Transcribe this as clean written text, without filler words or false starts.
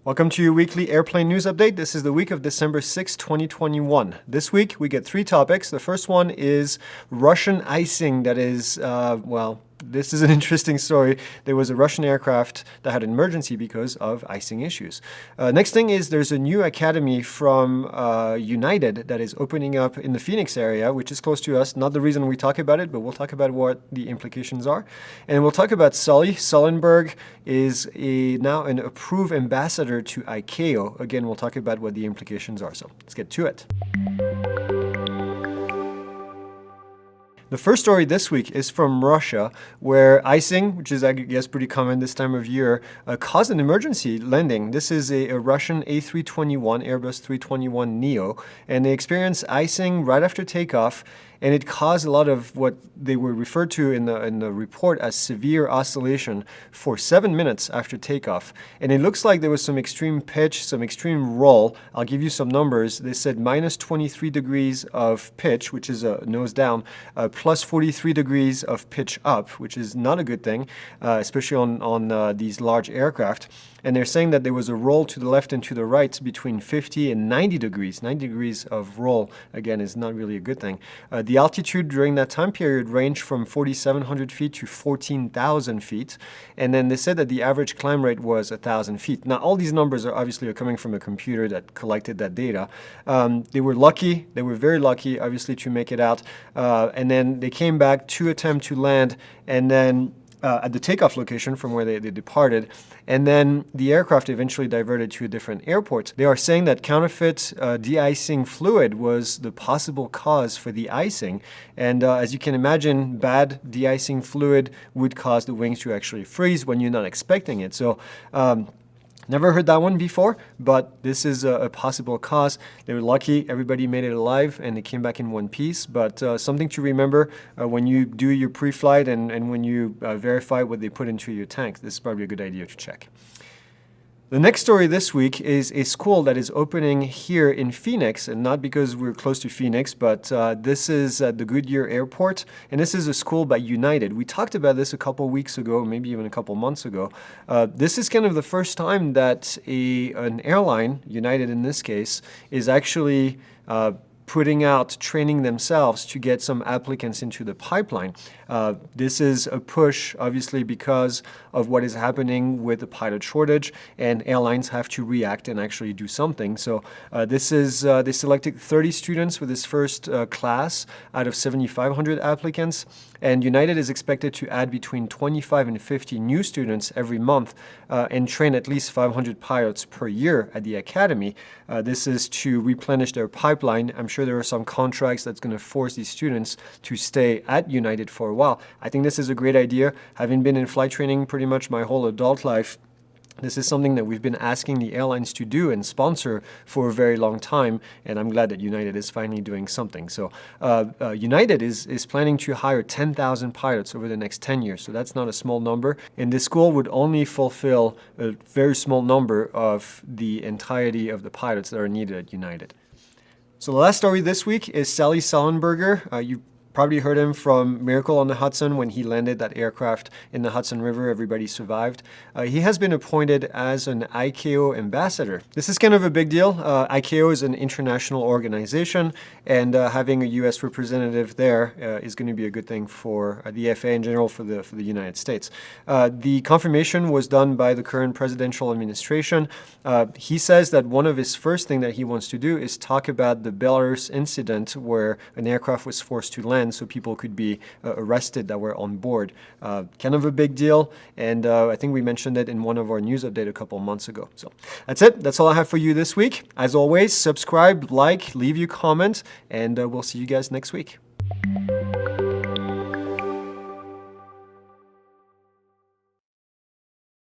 Welcome to your weekly airplane news update. This is the week of December 6, 2021. This week we get three topics. The first one is Russian icing. That is, this is an interesting story. There was a Russian aircraft that had an emergency because of icing issues. Next thing is there's a new academy from United that is opening up in the Phoenix area, which is close to us. Not the reason we talk about it, but we'll talk about what the implications are. And we'll talk about Sully. Sullenberger is now an approved ambassador to ICAO. Again, we'll talk about what the implications are. So let's get to it. The first story this week is from Russia, where icing, which is, I guess, pretty common this time of year, caused an emergency landing. This is a Russian A321, Airbus 321neo, and they experienced icing right after takeoff, and it caused a lot of what they were referred to in the report as severe oscillation for 7 minutes after takeoff. And it looks like there was some extreme pitch, some extreme roll. I'll give you some numbers. They said minus 23 degrees of pitch, which is a nose down, plus 43 degrees of pitch up, which is not a good thing, especially on these large aircraft. And they're saying that there was a roll to the left and to the right between 50 and 90 degrees. 90 degrees of roll, again, is not really a good thing. The altitude during that time period ranged from 4,700 feet to 14,000 feet. And then they said that the average climb rate was 1,000 feet. Now, all these numbers are obviously coming from a computer that collected that data. They were lucky. They were very lucky, obviously, to make it out. And then they came back to attempt to land, and then at the takeoff location from where they departed, and then the aircraft eventually diverted to a different airport. They are saying that counterfeit de-icing fluid was the possible cause for the icing, and as you can imagine, bad de-icing fluid would cause the wings to actually freeze when you're not expecting it. So never heard that one before, but this is a possible cause. They were lucky, everybody made it alive, and they came back in one piece. But something to remember when you do your pre-flight and when you verify what they put into your tank. This is probably a good idea to check. The next story this week is a school that is opening here in Phoenix, and not because we're close to Phoenix, but this is at the Goodyear Airport, and this is a school by United. We talked about this a couple weeks ago, maybe even a couple months ago. This is kind of the first time that an airline, United in this case, is actually putting out training themselves to get some applicants into the pipeline. This is a push, obviously, because of what is happening with the pilot shortage, and airlines have to react and actually do something. So they selected 30 students for this first class out of 7,500 applicants, and United is expected to add between 25 and 50 new students every month and train at least 500 pilots per year at the academy. This is to replenish their pipeline. I'm sure there are some contracts that's going to force these students to stay at United for a while. I think this is a great idea. Having been in flight training pretty much my whole adult life, this is something that we've been asking the airlines to do and sponsor for a very long time, and I'm glad that United is finally doing something. So United is planning to hire 10,000 pilots over the next 10 years, so that's not a small number, and this school would only fulfill a very small number of the entirety of the pilots that are needed at United. So the last story this week is Sally Sullenberger. You probably heard him from Miracle on the Hudson when he landed that aircraft in the Hudson River. Everybody survived. He has been appointed as an ICAO Ambassador. This is kind of a big deal. ICAO is an international organization, and having a U.S. representative there is going to be a good thing for the FAA in general, for the United States. The confirmation was done by the current presidential administration. He says that one of his first things that he wants to do is talk about the Belarus incident where an aircraft was forced to land so people could be arrested that were on board. Kind of a big deal, and I think we mentioned it in one of our news updates a couple months ago. So that's it. That's all I have for you this week. As always, subscribe, like, leave your comment, and we'll see you guys next week.